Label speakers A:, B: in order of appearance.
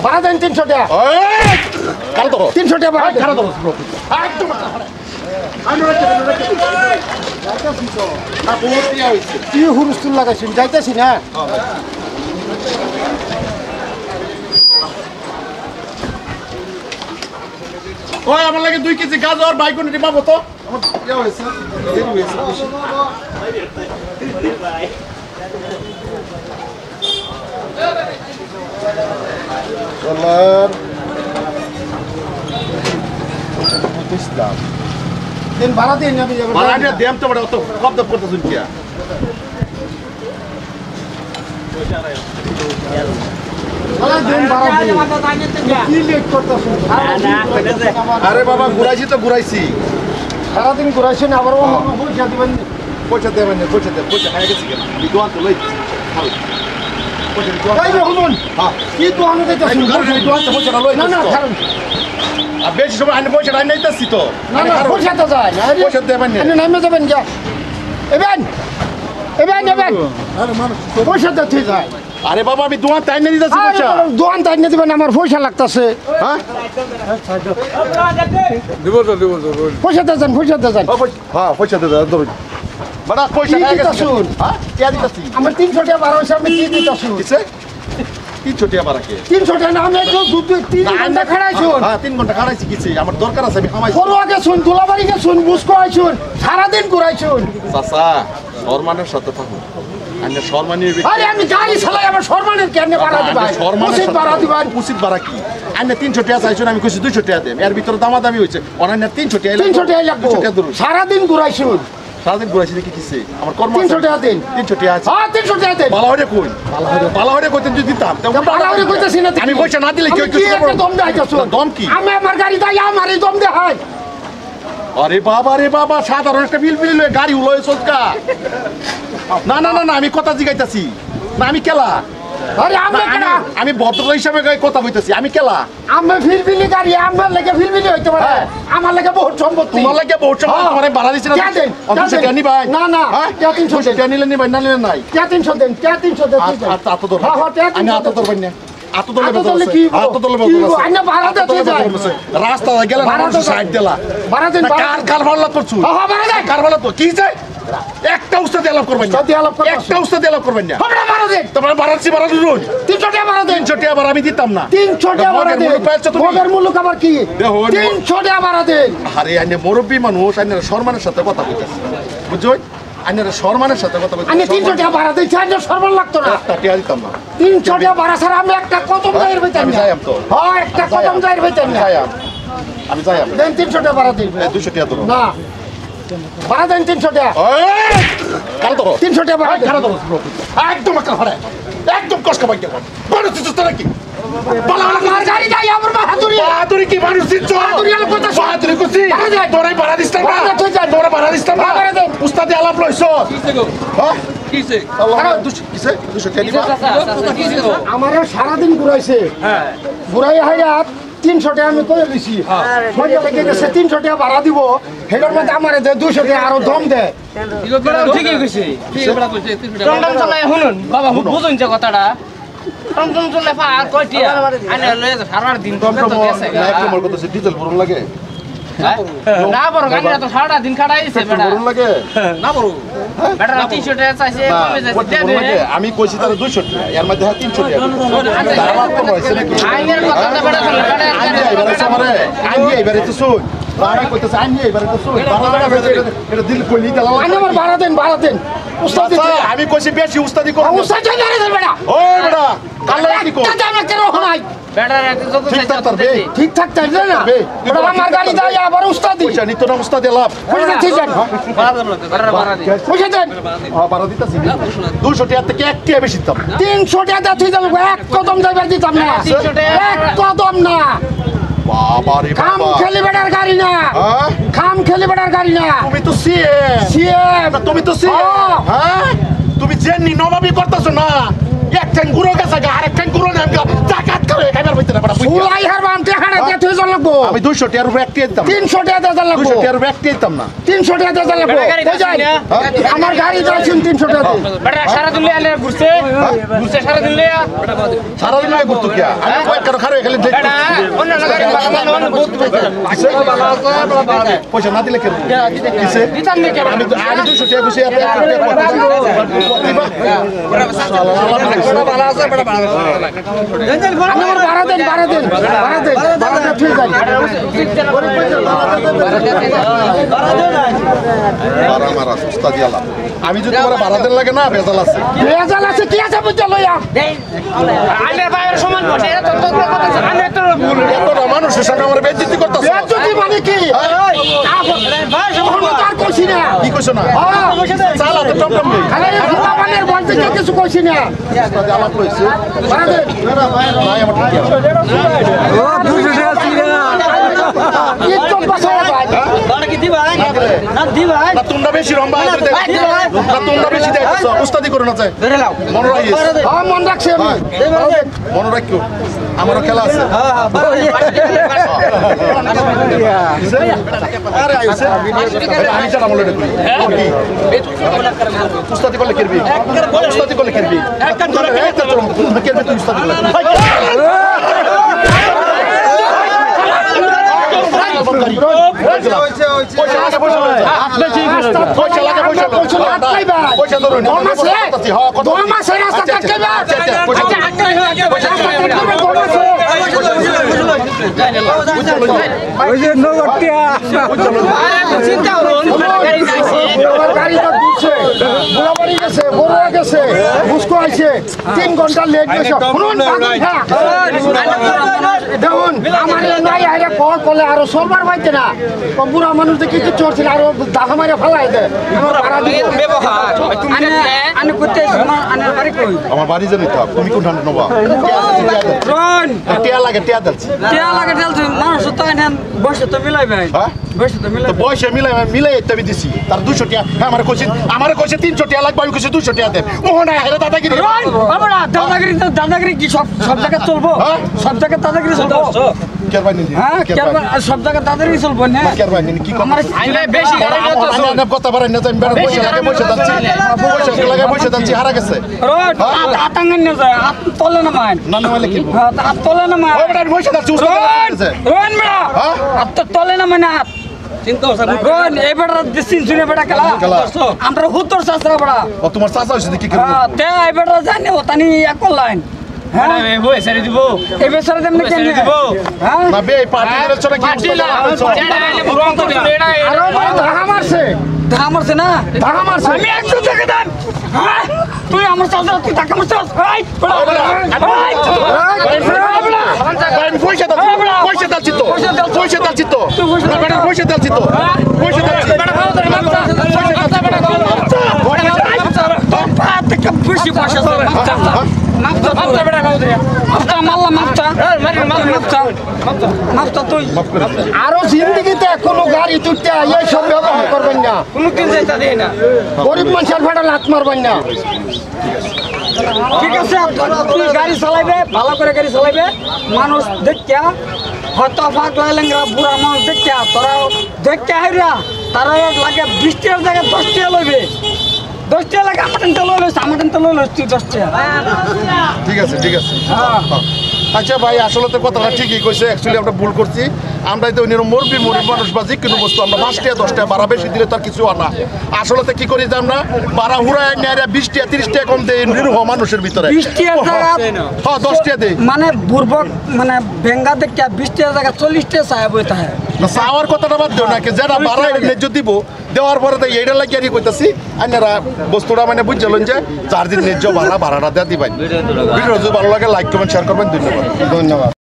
A: ভাড়া দেন 300 টাকা।
B: কাল তো
A: 300 টাকা ভাড়া দেন।
B: খারাপ তো একদম
A: কি হুরুস্তুল লাগাইছেন যাইতেছি না।
B: ওই আমার লাগে 2 কেজি গাজর বাইগুন এটি পাবো তো আমার ইয়া হয়েছে দেরি হয়েছে বেশি চলার ইসলাম
A: দিন ভাড়া দিন আমি
B: মারানিয়া দেম তো বড় তো কত করতে শুন কিয়া
A: ভাড়া দিন ভাড়া দিন কি লেট করতেছেন?
B: আরে বাবা ঘুরাইছি তো ঘুরাইছি
A: সারাদিন ঘুরাইছেন আবার পয়সা দিবেন না।
B: পয়সা দেবেন না পয়সা খাই গেছি কেন দোয়ান তো লইছি
A: এই যে শুনুন, কি দোকানে যাইতেছেন?
B: পয়সাটা লই
A: না না ছাড়ুন।
B: আর বেশি সময় আমি পয়সাটা আইনাইতাছি তো
A: না না পয়সা তো যায় না।
B: পয়সা দেবেন না
A: আপনি নামে যাবেন যা এবেন এবেন এবেন পয়সা তো ঠিক যায়।
B: আরে বাবা আমি দোয়ান তাই না দিতেছি পয়সা
A: দোকান তাই না দিবেন আমার পয়সা লাগতেছে।
B: হ্যাঁ
A: পয়সা তো যান পয়সা তো যান।
B: হ্যাঁ পয়সা দে ধরুন বড় পয়সা
A: কি
B: খাই গেছি
A: দিতাছুন?
B: হ্যাঁ কে দিতাছি
A: আমার 300 টাকা ভাড়া হয়েছে আমি কি দিতেছি?
B: কিসে 300 টাকা বাড়া কে
A: 300 টাকা না আমি একটু 3 ঘন্টা খাড়াইছুন।
B: হ্যাঁ 3 ঘন্টা খাড়াইছি কিছু আমার দরকার আছে আমি খামাইছি
A: ফরোয়াকে শুন দুলাবাড়িকে শুন বুসকো আইছুন সারাদিন ঘুরাইছুন।
B: চাচা সম্মানের সাথে থাকুন আমি সম্মানের
A: আরে আমি গাড়ি চালাই আমার সম্মানের কেন ভাড়া দিবেন? উচিত ভাড়া দিবেন।
B: উচিত বাড়া কি আইনে 300 টাকা চাইছেন আমি কইছি 200 টাকা দেব এর ভিতরে দামাদামি হইছে অনন্য 300 টাকা
A: 300 টাকা লাগবে।
B: 300 টাকা ধরুন
A: সারাদিন ঘুরাইছুন।
B: সারাদিন ঘুরাইছি দেখি কিসে আমার কর্ম
A: 300 টাকা দিন।
B: 300 টাকা আছে
A: হ্যাঁ 300 টাকা দেন।
B: বালা হইরে কই বালা হইরে কইতেন যদি দিতাম
A: ভাড়া হইরে কইতাছি না।
B: আমি পয়সা না দিলে
A: আমি
B: কেউ
A: কি একটা দম দেখাইতাছুন?
B: দম কি
A: আমি আমার গাড়ি দাই আমার এই দম দেখাই।
B: আরে বাবা সাধারণ একটা বিল লয়ে গাড়ি উলয়ে চলকা না না না না আমি কথা জিগাইতাছি না আমি কেলা
A: আরে আমি কেডা?
B: আমি ভদ্র হিসাবে কথা কইতাছি আমি কেলা
A: আমি ফিলফিলি গাড়ি আমার লাগে ফিলফিলি হইতে পারে। আমার লাগে বহুত সম্পত্তি।
B: তোমার লাগে বহুত সময় তোমার ভাড়া দিছি না
A: কে দেন?
B: অন্তত নি ভাই
A: না না কে 300 দেন।
B: টাকা নিলেন নি ভাই না নিলেন নাই
A: কে 300 দেন কে 300 দেন।
B: আচ্ছা আতো ধর
A: হ্যাঁ হ্যাঁ কে
B: আমি
A: 300
B: আতো
A: দেন।
B: ধরবেন না আতো ধরলে
A: আতো
B: বেদল
A: ধরলে
B: আছে
A: কি
B: আতো ধরলে
A: কি
B: বেদল আছে
A: আইনা ভাড়া দিতে যায়।
B: রাস্তা গেলে
A: ভাড়া
B: মানুষ
A: তো দেন।
B: সাইড দিলা
A: ভাড়া দেন,
B: না,
A: ভাড়া
B: কার
A: দেন।
B: কার ভাড়া করছু
A: হ্যাঁ হ্যাঁ ভাড়া দেন।
B: কার ভাড়া তো কি চাই একটা উস্তাদ এলাপ করবেন না
A: উস্তাদি আলাপ করবেন না।
B: একটা উস্তাদ এলাপ করবেন না
A: আমরা ভাড়া দেন।
B: তোমার বাড়াচ্ছি বাড়া দিন
A: 300 টাকা ভাড়া দেন।
B: 300 টাকা বাড়া আমি দিতাম না
A: 300 টাকা ভাড়া দেন। মগের মূল্য আবার কি?
B: দেখো,
A: 300 টাকা ভাড়া দেন।
B: আরে আইনে মুরব্বী মানুষ আইনের সম্মানের সাথে কথা কইতাছে বুঝছো আইনের সম্মানের সাথে কথা কইতাছে
A: আমি 300 টাকা ভাড়া দেন চাইলে সরবরাহ লাগতো না।
B: একটা টাকা দিতাম না
A: 300 টাকা ভাড়া ছাড়া আমি একটা কদম যাইর হইতাম
B: আমি
A: না।
B: যাইম তো।
A: হ্যাঁ একটা কদম যাইর হইতাম না।
B: আমি যাই আমি
A: দেন 300 টাকা ভাড়া দেন।
B: 200 টাকা ধরো
A: না ভাড়া দেন 300 টাকা।
B: কাল তো
A: 300 টাকা ভাড়া দেন।
B: খারাপ তো একদম একটা ভাড়া একদম কষ্ট পাই কেমন বড় তুই তো নাকি
A: আমার গাড়ি যাই আমার মা হাতুড়ি।
B: বাহাদুরি কি মানুষ দিচ্ছ
A: বাহাদুরি আলাপ করতেছ।
B: বাহাদুরি করছি
A: ভাড়া দেন।
B: তোরাই ভাড়া দিস না
A: ভাড়া দেন, তুই যান।
B: তোরা ভাড়া দিস না
A: ভাড়া দেন।
B: উস্তাদি আলাপ লইছ হ্যাঁ
C: কিসে
B: আল্লাহ কিসে 200 টাকা দিবা
A: আমার সারাদিন ঘুরাইছে।
C: হ্যাঁ
A: ঘুরাই হাইয়া 300 টাকা আমি কয়ে দিছি। মজা লেগে গেছে 300 টাকা ভাড়া দিব। হেডার মধ্যে আমারে দে 200 টাকা আরো দম দে।
C: ঠিকই কইছে ঠিকই বড় কইছে টমটম চলাই শুনুন বাবা বুঝুন যে কথাটা টমটম চলে পার কয়টিয়া আনে লয়ে যা সারা দিন তো গেছে
B: লাইফ মোর কত ডিজেল ভরুন লাগে
C: না বড় গাড়িটা তো সারা দিন খাড়াইছে বেটা
B: ভরুন লাগে
C: না বড় বেটা 300 টাকা চাইছে কমে যাচ্ছে দে দে
B: আমি কইছি তার 200 টাকা এর মধ্যে 300 টাকা দাম কম হইছে নাকি
C: আইনের কথাটা বেটা চলে
B: এবারে আমারে আইনি এবারে তো শুন আমি কইতেছি আইনি এবারে তো শুন এটা দিল কইলি তালা
A: আইন আমার ভাড়া দেন ভাড়া দেন। উস্তাদ
B: আমি কইছি বেশি উস্তাদি করব
A: উস্তাদ জানি দেন বেটা।
B: ওই বেটা কাল্লা কি কর
A: একটা জানা কেন হনাই?
C: বেটা রাতে যত
B: ঠিক
C: চাইছে
B: থাক বে
A: ঠিক ঠাক চাইছে না।
B: বে,
A: ওটা আমার গাড়ি যাই আবার উস্তাদি।
B: পয়সা নিত না উস্তাদি লাভ
A: পয়সা ঠিক আছে।
C: ভাড়া দে
A: পয়সা দেন।
B: হ্যাঁ বারো দিতাছি 200 টাকা থেকে এক টাকা বেশি দিতাম
A: 300 টাকা তুই যাবো এক কদম যাইবার দিতাম না।
C: 300 টাকা।
A: এক কদম না।
B: বাবা রে
A: খাম
B: বাবা
A: খেলি বেটার গাড়ি না।
B: হ্যাঁ
A: খাম খেলি বেটার গাড়ি না।
B: তুমি তো সিএম
A: সিএম
B: তুমি তো সিএম
A: হ্যাঁ।
B: হ্যাঁ তুমি জেনি নবাবি করতেছো না এক ট্যাঙ্ক গুঁড়ো গেছে আর এক ট্যাঙ্ক গুঁড়ো নাম জাকাত করে খাইবার হইতে না বড়
A: ফুলাই হারবাম টেহাড়া তে তুই জল লাগবো
B: আমি 200 টাকার উপরে একটি দিতাম
A: 300 টাকা দেওয়া লাগবো
B: 200 টাকার উপরে একটি দিতাম না
A: 300 টাকা দেওয়া লাগবো কই যাই আমার গাড়ি যাচ্ছেন 300 টাকা
C: বেটা সারা দিন আলে ঘুরছে ঘুরছে সারা দিন লিয়া
B: সারা দিন আগে করতো কি আমি কয়েক কারো খারে খালি দেখি
C: বেটা অন্য গাড়ি বানানো বহুত
B: পয়সা না দিলে কেন কিসে
C: দিতাম নে কেন
B: আমি 200 টাকা বসে আপনি
A: আমার ভাড়া দেন ঠিক আছে
B: আমি যদি তোমার ভাড়া দেন লাগে না বেজাল আছে
A: কি আছে বুঝতে লইয়া
C: আলে বাইরের সমান বসে এত কথা আলে তো ভুল
B: এত মানুষের সামনে আমার বেজ্জতি করতেছে
A: বেজ্জতি মানে কি ভাই সমান তার কইছি না
B: কি কইছ না চালা তো টমটম নেই
A: আরে ভগবানের বলতে কিছু কইছি না
B: আলাপ কইছে
A: ভাড়া দেন
B: ভাই আমার ঠিক আছে
A: ইজ্জত বাঁচাও ভাই
B: না তোমরা বেশি রম্বা না তোমরা বেশি দেখছো উস্তাদি করে না চাই মনে রাখিস
A: হ্যাঁ মন রাখছি আমি
B: মনে রাখিও আমারও খেলা আছে আরে আইছে আমি জানা বলে দেখি উস্তাদি করলে কিরবি উস্তাদি করলে কিরবি একটা ধরে একটা কিরবি তুই উস্তাদি করলে
A: তিন ঘন্টা লেট দেখুন আমার নাই আরে কল করলে আরো সবার পাইতে না বুড়া মানুষ দেখি কিছু চড়ছিল আরো দাহা মারে ফেলাই দেয়
B: আমার বাড়ি জানি তো তুমি কোন ঠান্ডা নবা টিয়া লাগে টিয়া দিচ্ছি বয়সে মিলাই আমি দিছি তার 200 টাকা আমার কইছে 300 টাকা লাগবে আমি কইছি 200 টাকা দেব মোহনা হেরে দাদাগিরি
D: দাদাগিরি কি সব জায়গায় চলবো সব জায়গায় দাদাগিরি চলবো সব জায়গায় দাদাগিরি চলবো না
B: কি
C: বেশি
B: কথা পারেন না আমি পয়সা লাগে পয়সা যাচ্ছি হারা গেছে
D: আতাঙ্গন না যায় হাত তলে না মান
B: না মানে কি
D: হাত তলে না মান
B: পয়সা যাচ্ছি
D: রোহন বেড়া হাত তো তলে না মানে হাত রোহন এই বেড়া দিছিন শুনে বেড়া খেলা আমরা হুত্তর শাস্ত্র বেড়া
B: ও তোমার চাচা হইছে কি করব
D: তে এই বেড়া জানি ও তানি এক লাইন
C: বই ছেড়ে দিব
D: এই বেচারা দেমনে কেন
C: দিব
D: হ্যাঁ
B: না বে পার্টি দিলে চলে কি
A: আরো ধাহা মারছে
D: ধাম মারছে না
A: ধাহা মারছে
D: আমি 100 টাকা দেন তুই আমার চাচা তুই টাকা মারছিস
B: পয়সা যাচ্ছি তো পয়সা যাচ্ছি তো পয়সা যাচ্ছি তো পয়সা যাচ্ছি
D: বেশি পয়সা
A: আরো জিন্দগিতে কোনো গাড়ি তুলতে এইসব ব্যবহার করবেন না
C: কোনদিন যাইতা দেই না
A: গরিব মানুষের ভাড়া লাত মারবেন না
D: ঠিক আছে তুই গাড়ি চালাইবে ভালো করে গাড়ি চালাইবে মানুষ দেখিয়া হয়তো পাগলা লেঙ্গরা বুড়া মানুষ দেখিয়া তোরা দেখিয়া হাইরা তারা লাগে 20 টাকার জায়গায় 10 টাকা লইবে 10 টাকা লাগে আমার টেনটা লই লইছ আমার টেনটা লই লইছ তুই 10 টাকা
B: ঠিক আছে আচ্ছা ভাই আসলে তো কথাটা ঠিকই কইছে অ্যাকচুয়ালি আমরা ভুল করছি আমরা তো মুরব্বী মানুষ বা যে কোনো বস্তু আমরা 5 টাকা 10 টাকা বাড়া বেশি দিলে তার কিছু আনা আসলে তো কি করি যে আমরা বাড়া হুড়ায় নিয়ে 20 টাকা 30 টাকা কম দেই নিরীহ মানুষের ভিতরে
D: 20 টাকা জায়গা
B: হ্যাঁ 10 টাকা দেই
D: মানে বুরবক মানে বেঙ্গা দেখিয়া 20 টাকা জায়গা 40 টাকা চায় বইতে হয়
B: না চাওয়ার কথাটা বাদ দেও না কি যারা বাড়া ন্যায্য দিব দেওয়ার পরে তো এইটা লাগিয়ে আর কইতাছি আপনারা বস্তুটা মানে বুঝলেন যে যার দিন ন্যায্য ভাড়াটা দেওয়া দিবেন ভিডিও যদি ভালো লাগে লাইক কমেন্ট শেয়ার করবেন ধন্যবাদ